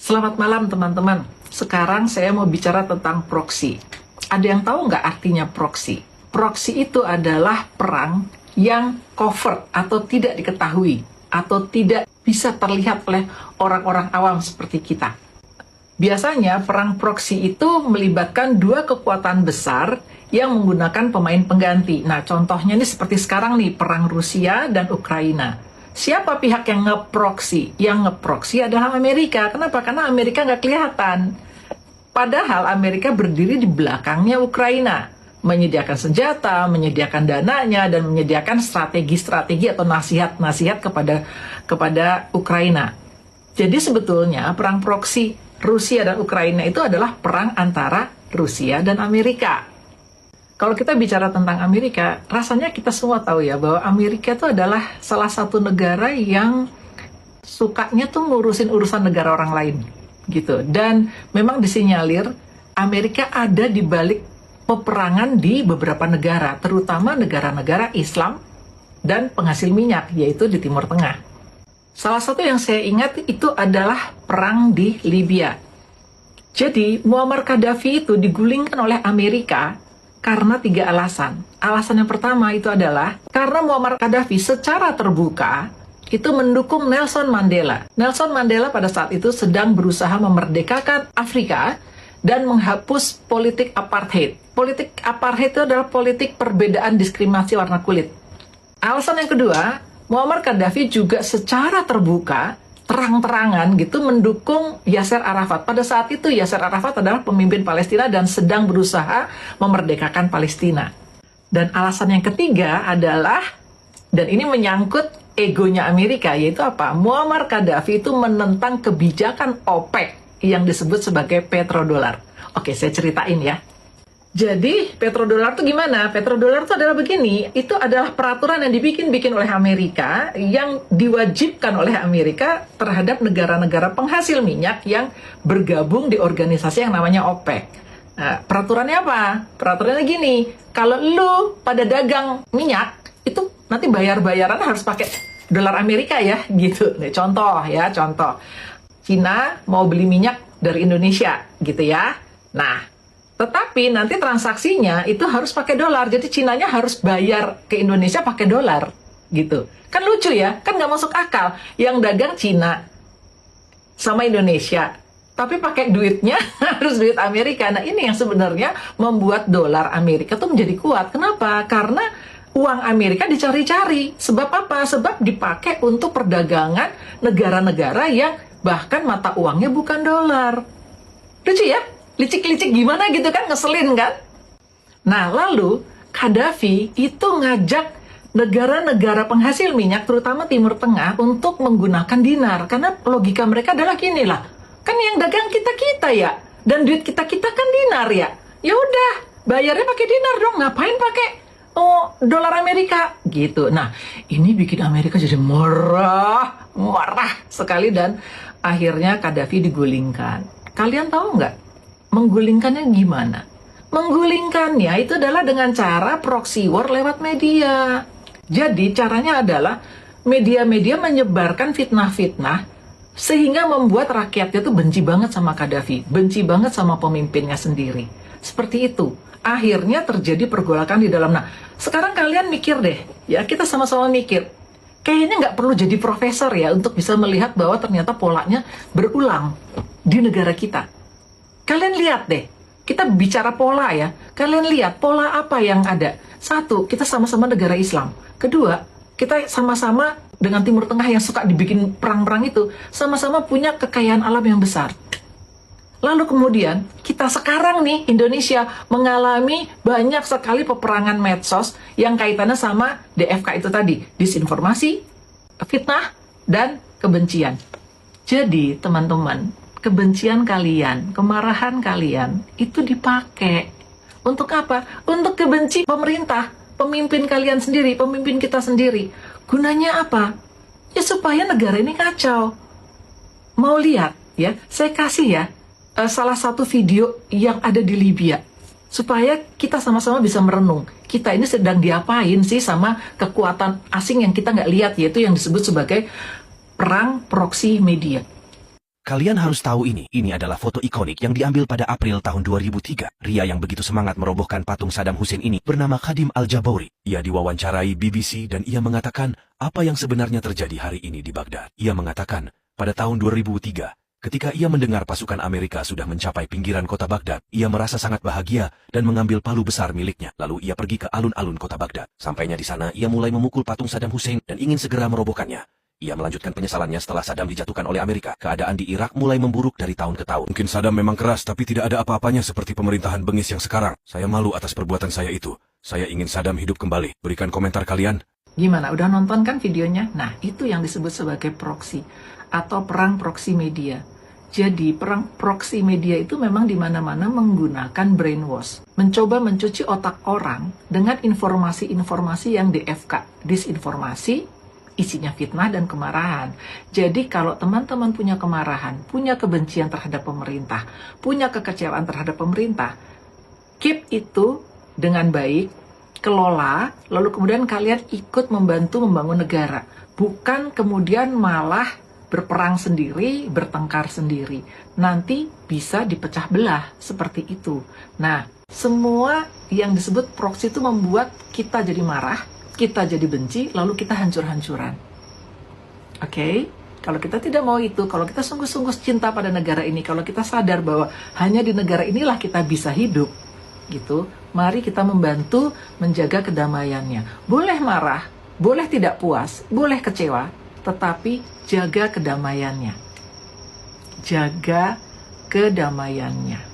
Selamat malam teman-teman. Sekarang saya mau bicara tentang proksi. Ada yang tahu nggak artinya proksi? Proksi itu adalah perang yang covert atau tidak diketahui atau tidak bisa terlihat oleh orang-orang awam seperti kita. Biasanya perang proksi itu melibatkan dua kekuatan besar yang menggunakan pemain pengganti. Nah, contohnya ini seperti sekarang nih, perang Rusia dan Ukraina. Siapa pihak yang ngeproksi? Yang ngeproksi adalah Amerika. Kenapa? Karena Amerika nggak kelihatan. Padahal Amerika berdiri di belakangnya Ukraina. Menyediakan senjata, menyediakan dananya, dan menyediakan strategi-strategi atau nasihat-nasihat kepada Ukraina. Jadi sebetulnya perang proksi Rusia dan Ukraina itu adalah perang antara Rusia dan Amerika. Kalau kita bicara tentang Amerika, rasanya kita semua tahu ya bahwa Amerika itu adalah salah satu negara yang sukanya tuh ngurusin urusan negara orang lain gitu. Dan memang disinyalir Amerika ada di balik peperangan di beberapa negara, terutama negara-negara Islam dan penghasil minyak, yaitu di Timur Tengah. Salah satu yang saya ingat itu adalah perang di Libya. Jadi Muammar Gaddafi itu digulingkan oleh Amerika karena 3 alasan. Alasan yang pertama itu adalah karena Muammar Gaddafi secara terbuka itu mendukung Nelson Mandela. Nelson Mandela pada saat itu sedang berusaha memerdekakan Afrika dan menghapus politik apartheid. Politik apartheid itu adalah politik perbedaan diskriminasi warna kulit. Alasan yang kedua, Muammar Gaddafi juga secara terbuka, terang-terangan gitu mendukung Yasser Arafat. Pada saat itu Yasser Arafat adalah pemimpin Palestina dan sedang berusaha memerdekakan Palestina. Dan alasan yang ketiga adalah, dan ini menyangkut egonya Amerika, yaitu apa? Muammar Gaddafi itu menentang kebijakan OPEC yang disebut sebagai petrodolar. Oke, saya ceritain ya. Jadi petrodolar itu gimana? Petrodolar itu adalah begini, itu adalah peraturan yang dibikin oleh Amerika, yang diwajibkan oleh Amerika terhadap negara-negara penghasil minyak yang bergabung di organisasi yang namanya OPEC. Nah, peraturannya apa? Peraturannya gini, kalau lu pada dagang minyak, itu nanti bayar-bayaran harus pakai dolar Amerika ya, gitu. Nih, contoh. Cina mau beli minyak dari Indonesia, gitu ya. Nah, tetapi nanti transaksinya itu harus pakai dolar. Jadi Cinanya harus bayar ke Indonesia pakai dolar. Gitu. Kan lucu ya? Kan nggak masuk akal. Yang dagang Cina sama Indonesia. Tapi pakai duitnya harus duit Amerika. Nah ini yang sebenarnya membuat dolar Amerika tuh menjadi kuat. Kenapa? Karena uang Amerika dicari-cari. Sebab apa? Sebab dipakai untuk perdagangan negara-negara yang bahkan mata uangnya bukan dolar. Lucu ya? Licik-licik gimana gitu kan, ngeselin kan? Nah, lalu Gaddafi itu ngajak negara-negara penghasil minyak, terutama Timur Tengah, untuk menggunakan dinar. Karena logika mereka adalah gini lah, kan yang dagang kita-kita ya, dan duit kita-kita kan dinar ya. Ya udah, bayarnya pakai dinar dong, ngapain pakai dolar Amerika? Gitu. Nah, ini bikin Amerika jadi marah sekali dan akhirnya Gaddafi digulingkan. Kalian tahu nggak? Menggulingkannya gimana? Menggulingkannya itu adalah dengan cara proxy war lewat media. Jadi caranya adalah media-media menyebarkan fitnah-fitnah sehingga membuat rakyatnya tuh benci banget sama Gaddafi, benci banget sama pemimpinnya sendiri. Seperti itu. Akhirnya terjadi pergolakan di dalam. Nah, sekarang kalian mikir deh, ya kita sama-sama mikir. Kayaknya nggak perlu jadi profesor ya untuk bisa melihat bahwa ternyata polanya berulang di negara kita. Kalian lihat deh, kita bicara pola ya. Kalian lihat pola apa yang ada. Satu, kita sama-sama negara Islam. Kedua, kita sama-sama dengan Timur Tengah yang suka dibikin perang-perang itu, sama-sama punya kekayaan alam yang besar. Lalu kemudian, kita sekarang nih, Indonesia, mengalami banyak sekali peperangan medsos yang kaitannya sama DFK itu tadi. Disinformasi, fitnah, dan kebencian. Jadi, teman-teman, kebencian kalian, kemarahan kalian itu dipakai untuk apa? Untuk kebenci pemerintah, pemimpin kalian sendiri, pemimpin kita sendiri. Gunanya apa? Ya supaya negara ini kacau. Mau lihat ya? Saya kasih ya salah satu video yang ada di Libya supaya kita sama-sama bisa merenung. Kita ini sedang diapain sih sama kekuatan asing yang kita nggak lihat, yaitu yang disebut sebagai perang proksi media. Kalian harus tahu ini. Ini adalah foto ikonik yang diambil pada April tahun 2003. Pria yang begitu semangat merobohkan patung Saddam Hussein ini bernama Khadim Al-Jabauri. Ia diwawancarai BBC dan ia mengatakan apa yang sebenarnya terjadi hari ini di Baghdad. Ia mengatakan, pada tahun 2003, ketika ia mendengar pasukan Amerika sudah mencapai pinggiran kota Baghdad, ia merasa sangat bahagia dan mengambil palu besar miliknya. Lalu ia pergi ke alun-alun kota Baghdad. Sampainya di sana, ia mulai memukul patung Saddam Hussein dan ingin segera merobohkannya. Ia melanjutkan penyesalannya setelah Saddam dijatuhkan oleh Amerika. Keadaan di Irak mulai memburuk dari tahun ke tahun. Mungkin Saddam memang keras, tapi tidak ada apa-apanya seperti pemerintahan bengis yang sekarang. Saya malu atas perbuatan saya itu. Saya ingin Saddam hidup kembali. Berikan komentar kalian. Gimana, udah nonton kan videonya? Nah, itu yang disebut sebagai proksi atau perang proksi media. Jadi, perang proksi media itu memang di mana-mana menggunakan brainwash. Mencoba mencuci otak orang dengan informasi-informasi yang DFK, disinformasi, isinya fitnah dan kemarahan. Jadi kalau teman-teman punya kemarahan, punya kebencian terhadap pemerintah, punya kekecewaan terhadap pemerintah, keep itu dengan baik, kelola, lalu kemudian kalian ikut membantu membangun negara. Bukan kemudian malah berperang sendiri, bertengkar sendiri. Nanti bisa dipecah belah seperti itu. Nah, semua yang disebut proksi itu membuat kita jadi marah, kita jadi benci, lalu kita hancur-hancuran. Oke? Kalau kita tidak mau itu, kalau kita sungguh-sungguh cinta pada negara ini, kalau kita sadar bahwa hanya di negara inilah kita bisa hidup, gitu, mari kita membantu menjaga kedamaiannya. Boleh marah, boleh tidak puas, boleh kecewa, tetapi jaga kedamaiannya. Jaga kedamaiannya.